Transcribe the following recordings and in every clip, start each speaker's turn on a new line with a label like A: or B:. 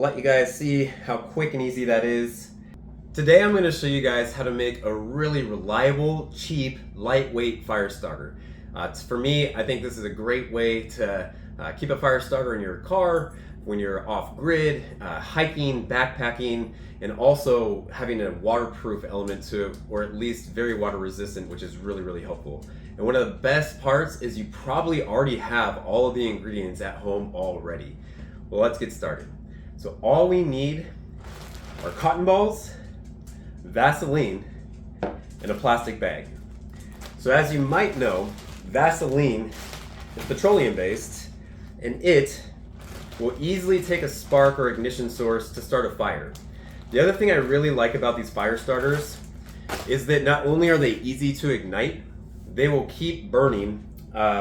A: Let you guys see how quick and easy that is. Today I'm going to show you guys how to make a really reliable, cheap, lightweight fire starter. For me, I think this is a great way to keep a fire starter in your car when you're off grid, hiking, backpacking, and also having a waterproof element to it, or at least very water resistant, which is really helpful. And one of the best parts is you probably already have all of the ingredients at home already. Well, let's get started. So all we need are cotton balls, Vaseline, and a plastic bag. So as you might know, Vaseline is petroleum based, and it will easily take a spark or ignition source to start a fire. The other thing I really like about these fire starters is that not only are they easy to ignite, they will keep burning,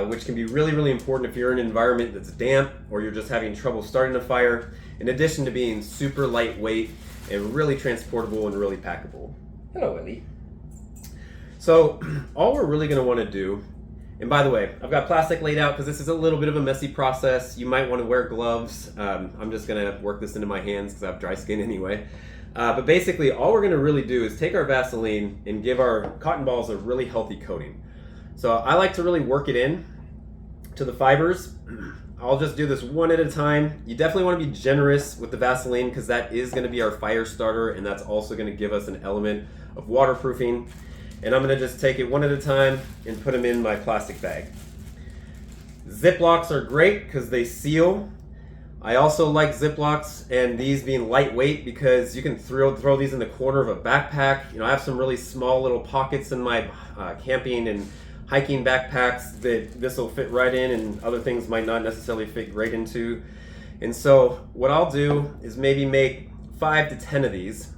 A: which can be really important if you're in an environment that's damp or you're just having trouble starting a fire, in addition to being super lightweight and really transportable and really packable. Hello, Ellie. So all we're really going to want to do, and by the way, I've got plastic laid out because this is a little bit of a messy process. You might want to wear gloves. I'm just going to work this into my hands because I have dry skin anyway. But basically all we're going to really do is take our Vaseline and give our cotton balls a really healthy coating. So I like to really work it in to the fibers. I'll just do this one at a time. You definitely want to be generous with the Vaseline because that is going to be our fire starter, and that's also going to give us an element of waterproofing. And I'm going to just take it one at a time and put them in my plastic bag. Ziplocs are great because they seal. I also like Ziplocs and these being lightweight because you can throw these in the corner of a backpack. You know, I have some really small little pockets in my camping and hiking backpacks that this will fit right in, and other things might not necessarily fit great into. And so what I'll do is maybe make 5 to 10 of these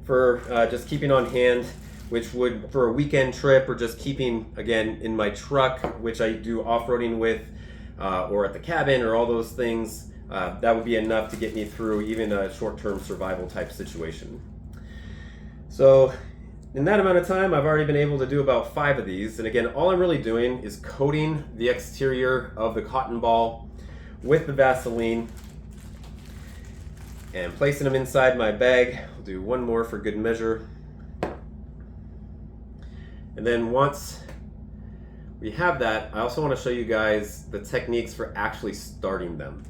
A: for just keeping on hand, which would, for a weekend trip or just keeping, again, in my truck, which I do off-roading with, or at the cabin or all those things, that would be enough to get me through even a short-term survival type situation. So in that amount of time, I've already been able to do about 5 of these. And again, all I'm really doing is coating the exterior of the cotton ball with the Vaseline and placing them inside my bag. I'll do one more for good measure. And then once we have that, I also want to show you guys the techniques for actually starting them.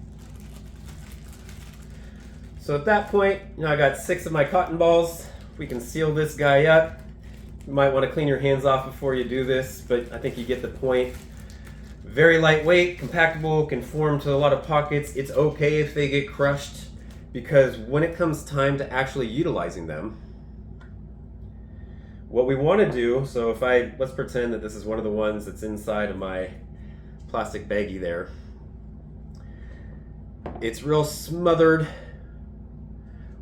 A: So at that point, I got 6 of my cotton balls. We can seal this guy up. You might want to clean your hands off before you do this, but I think you get the point. Very lightweight, compactable, can form to a lot of pockets. It's okay if they get crushed, because when it comes time to actually utilizing them, what we want to do, so let's pretend that this is one of the ones that's inside of my plastic baggie there. It's real smothered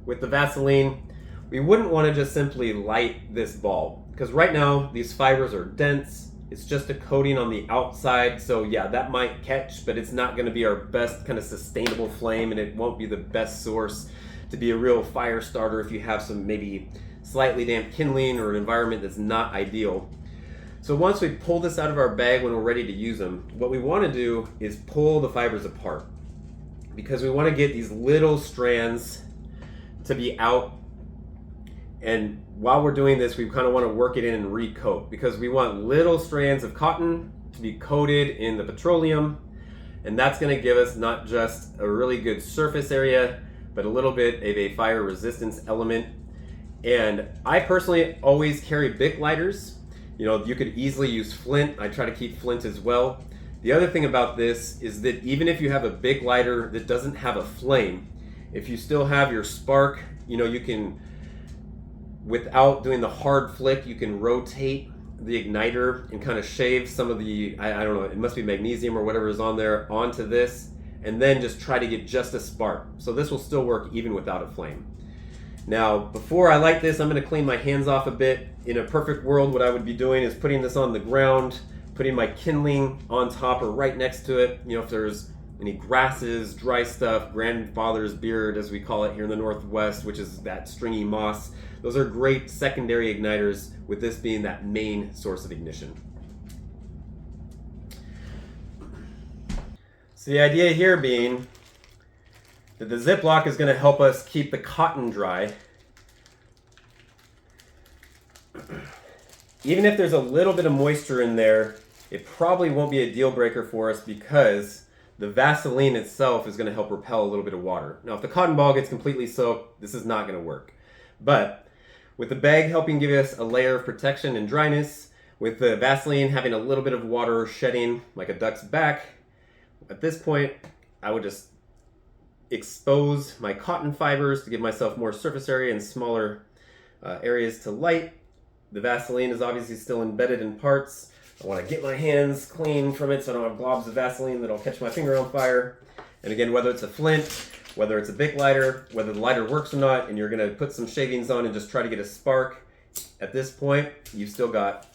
A: with the Vaseline. We wouldn't want to just simply light this ball, because right now these fibers are dense. It's just a coating on the outside, so yeah, that might catch, but it's not going to be our best kind of sustainable flame, and it won't be the best source to be a real fire starter if you have some maybe slightly damp kindling or an environment that's not ideal. So once we pull this out of our bag when we're ready to use them, what we want to do is pull the fibers apart, because we want to get these little strands to be out. And while we're doing this, we kind of want to work it in and recoat, because we want little strands of cotton to be coated in the petroleum, and that's going to give us not just a really good surface area, but a little bit of a fire resistance element. And I personally always carry Bic lighters. You could easily use flint. I try to keep flint as well. The other thing about this is that even if you have a Bic lighter that doesn't have a flame, if you still have your spark, you can, without doing the hard flick, you can rotate the igniter and kind of shave some of the, I don't know, it must be magnesium or whatever is on there onto this, and then just try to get just a spark. So this will still work even without a flame. Now, before I light this, I'm going to clean my hands off a bit. In a perfect world, what I would be doing is putting this on the ground, putting my kindling on top or right next to it. If there's any grasses, dry stuff, grandfather's beard, as we call it here in the Northwest, which is that stringy moss. Those are great secondary igniters, with this being that main source of ignition. So the idea here being that the Ziploc is going to help us keep the cotton dry. Even if there's a little bit of moisture in there, it probably won't be a deal breaker for us because the Vaseline itself is going to help repel a little bit of water. Now, if the cotton ball gets completely soaked, this is not going to work. But with the bag helping give us a layer of protection and dryness, with the Vaseline having a little bit of water shedding like a duck's back, at this point, I would just expose my cotton fibers to give myself more surface area and smaller areas to light. The Vaseline is obviously still embedded in parts. I want to get my hands clean from it so I don't have globs of Vaseline that'll catch my finger on fire. And again, whether it's a flint, whether it's a Bic lighter, whether the lighter works or not, and you're going to put some shavings on and just try to get a spark, at this point, you've still got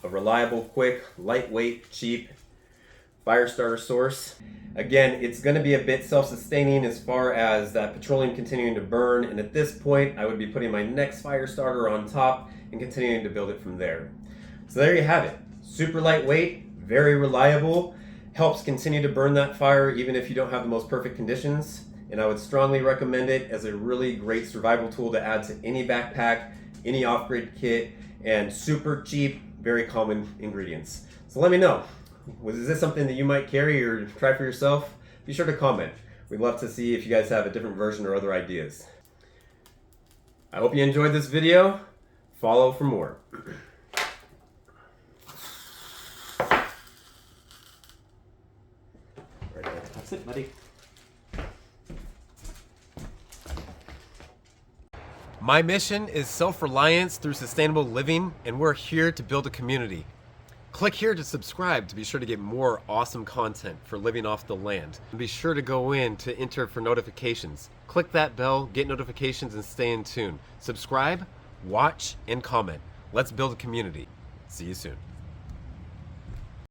A: a reliable, quick, lightweight, cheap fire starter source. Again, it's going to be a bit self-sustaining as far as that petroleum continuing to burn, and at this point, I would be putting my next fire starter on top and continuing to build it from there. So there you have it. Super lightweight, very reliable, helps continue to burn that fire even if you don't have the most perfect conditions, and I would strongly recommend it as a really great survival tool to add to any backpack, any off-grid kit, and super cheap, very common ingredients. So let me know. Is this something that you might carry or try for yourself? Be sure to comment. We'd love to see if you guys have a different version or other ideas. I hope you enjoyed this video. Follow for more. That's it, buddy. My mission is self-reliance through sustainable living, and we're here to build a community. Click here to subscribe to be sure to get more awesome content for living off the land. And be sure to go in to enter for notifications. Click that bell, get notifications, and stay in tune. Subscribe, watch, and comment. Let's build a community. See you soon.